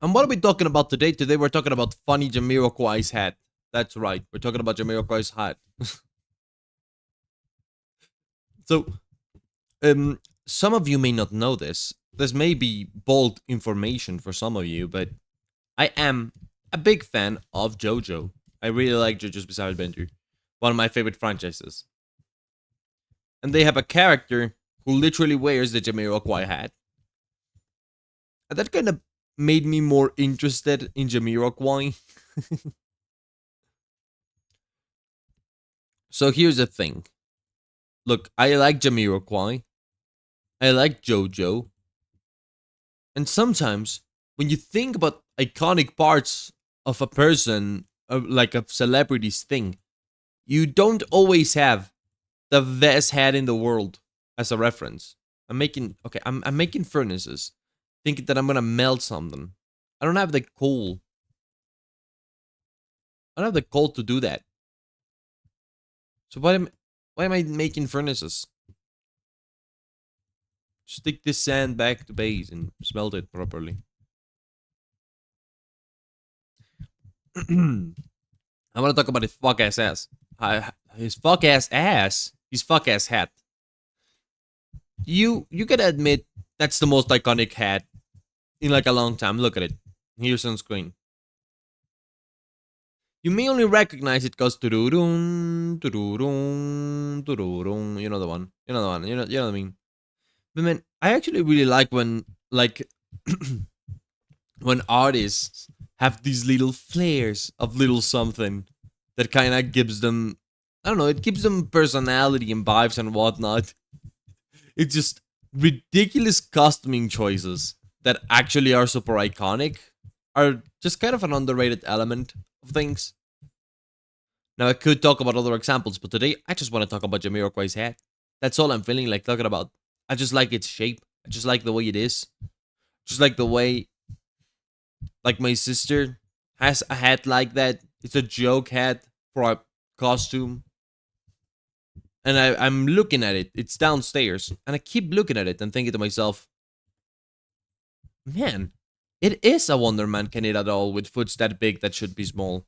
And what are we talking about today? Today we're talking about funny Jamiroquai's hat. That's right. We're talking about Jamiroquai's hat. So, um, some of you may not know this. This may be bold information for some of you, but I am a big fan of JoJo. I really like JoJo's Bizarre Adventure, one of my favorite franchises. And they have a character who literally wears the Jamiroquai hat. And that kind of made me more interested in Jamiroquai. So here's the thing. Look, I like Jamiroquai. I like JoJo. And sometimes when you think about iconic parts of a person, like a celebrity's thing, you don't always have the best hat in the world as a reference. I'm making furnaces, thinking that I'm gonna melt something. I don't have the coal. I don't have the coal to do that. So why am I making furnaces? Stick this sand back to base and smelt it properly. I want to talk about his fuck ass ass. His fuck ass ass. His fuck ass hat. You gotta admit that's the most iconic hat in like a long time. Look at it. Here's on screen. You may only recognize it because tururun, tururun, tururun. You know the one. You know the one. You know what I mean. But man, I actually really like when like when artists have these little flares of little something that kind of gives them, I don't know, it gives them personality and vibes and whatnot. It's just ridiculous costuming choices that actually are super iconic are just kind of an underrated element of things. Now I could talk about other examples, but today I just want to talk about Jamiroquai's hat. That's all I'm feeling like talking about. I just like its shape. I just like the way it is. Just like the way, like my sister has a hat like that. It's a joke hat for a costume. And I'm looking at it. It's downstairs. And I keep looking at it and thinking to myself, man, it is a Wonder Man can eat at all with foots that big that should be small.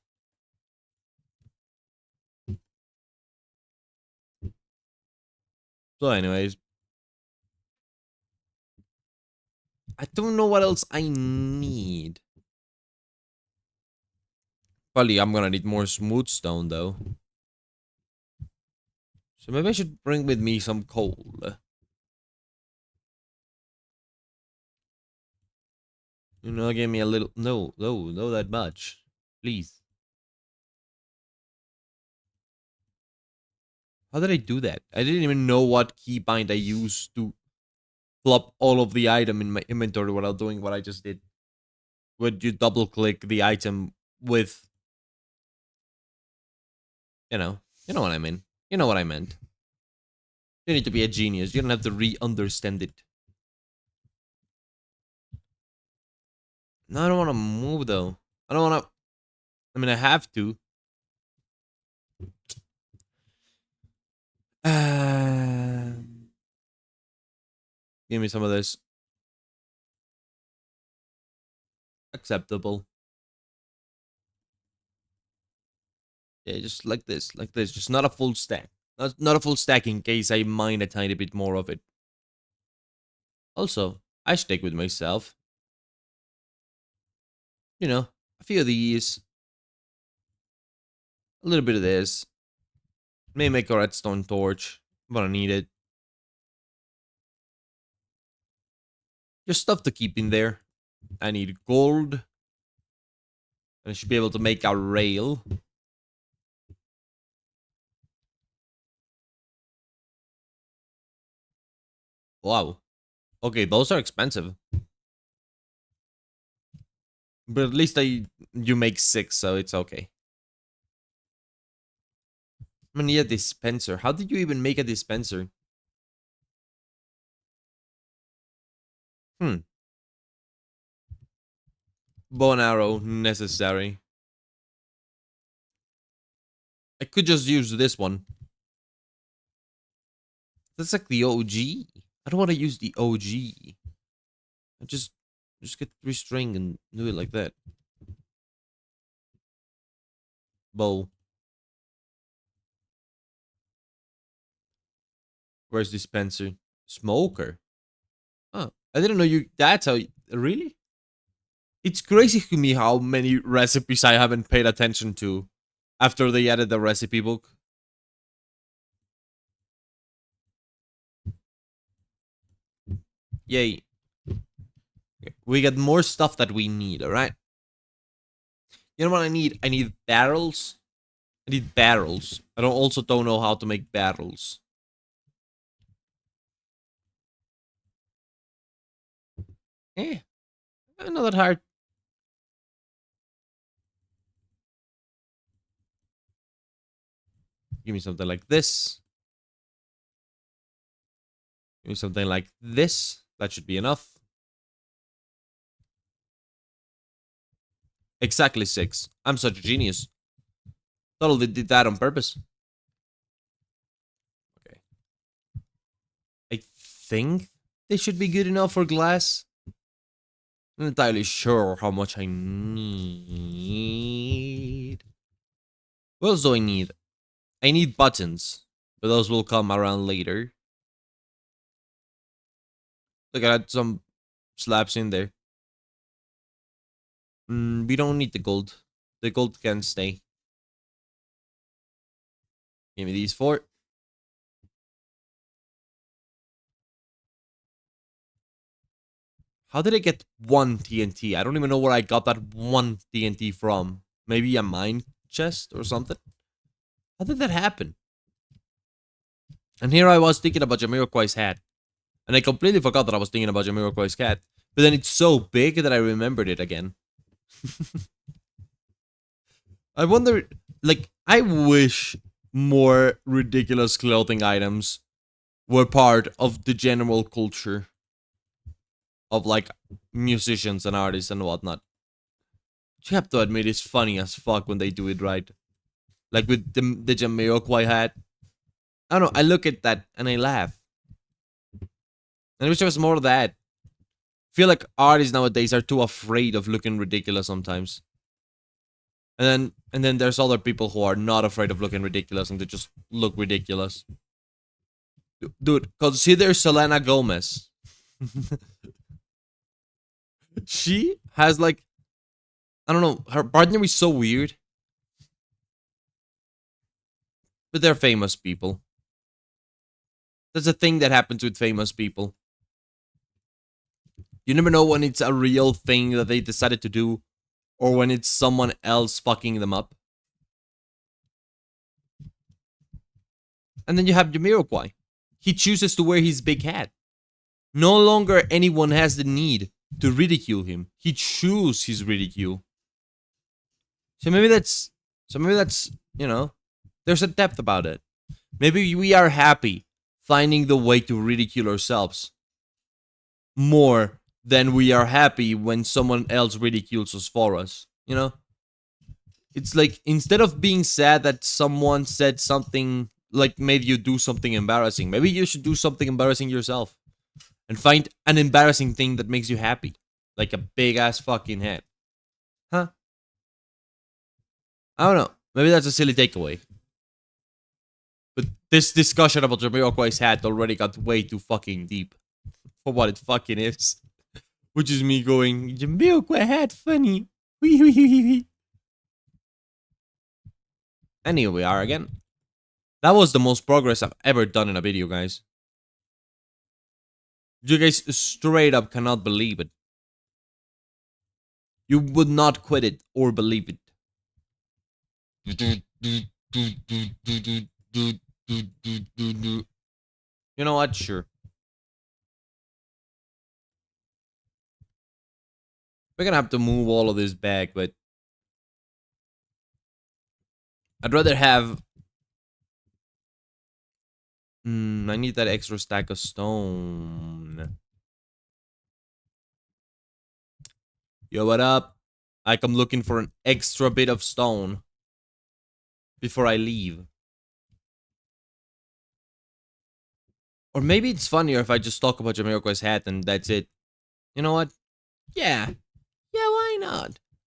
So, anyways, I don't know what else I need. Probably I'm gonna need more smooth stone though. So maybe I should bring with me some coal. You know, give me a little. No, no, no, that much. Please. How did I do that? I didn't even know what keybind I used to flop all of the item in my inventory without doing what I just did. Would you double click the item with, you know, you know what I mean? You know what I meant. You need to be a genius. You don't have to re-understand it. No, I don't want to move though. I don't want to. I mean, I have to. Give me some of this. Acceptable. Yeah, just like this, like this. Just not a full stack. Not a full stack in case I mine a tiny bit more of it. Also, I stick with myself. You know, a few of these, a little bit of this. May make a redstone torch. I'm gonna need it. Just stuff to keep in there. I need gold. And I should be able to make a rail. Wow. Okay, those are expensive. But at least you make 6, so it's okay. I'm gonna need a dispenser. How did you even make a dispenser? Hmm. Bow and arrow necessary. I could just use this one. That's like the OG. I don't want to use the OG. I just Just get 3 string and do it like that. Bow. Where's dispenser? Smoker. Oh, I didn't know you. That's how. Really? It's crazy to me how many recipes I haven't paid attention to after they added the recipe book. Yay. We get more stuff that we need, alright? You know what I need? I need barrels. I need barrels. I don't know how to make barrels. Eh, not that hard. Give me something like this. Give me something like this. That should be enough. Exactly 6. I'm such a genius. Totally did that on purpose. Okay. I think they should be good enough for glass. I'm not entirely sure how much I need. What else do I need? I need buttons, but those will come around later. Look, I had some slabs in there. We don't need the gold. The gold can stay. Give me these 4. How did I get 1 TNT? I don't even know where I got that 1 TNT from. Maybe a mine chest or something? How did that happen? And here I was thinking about Jamiroquai's hat. And I completely forgot that I was thinking about Jamiroquai's cat. But then it's so big that I remembered it again. I wonder, like, I wish more ridiculous clothing items were part of the general culture of, like, musicians and artists and whatnot. You have to admit it's funny as fuck when they do it right. Like with the Jamiroquai hat. I don't know, I look at that and I laugh. And I wish there was more of that. I feel like artists nowadays are too afraid of looking ridiculous sometimes. And then there's other people who are not afraid of looking ridiculous and they just look ridiculous. Dude, consider Selena Gomez. She has like, I don't know, her partner is so weird. But they're famous people. That's a thing that happens with famous people. You never know when it's a real thing that they decided to do or when it's someone else fucking them up. And then you have Jamiroquai. He chooses to wear his big hat. No longer anyone has the need to ridicule him. He chooses his ridicule. So maybe that's, you know, there's a depth about it. Maybe we are happy finding the way to ridicule ourselves more than we are happy when someone else ridicules us for us. You know? It's like, instead of being sad that someone said something, like made you do something embarrassing, maybe you should do something embarrassing yourself. And find an embarrassing thing that makes you happy. Like a big ass fucking head. Huh? I don't know. Maybe that's a silly takeaway. But this discussion about Jamiroquai's hat already got way too fucking deep. For what it fucking is. Which is me going, Jamiroquai hat funny. And here we are again. That was the most progress I've ever done in a video, guys. You guys straight up cannot believe it. You would not quit it or believe it. You know what? Sure. We're gonna have to move all of this back, but I'd rather have... I need that extra stack of stone. Yo, what up? Like, I'm looking for an extra bit of stone before I leave. Or maybe it's funnier if I just talk about Jamiroquai's hat and that's it. You know what? Yeah. Yeah, why not?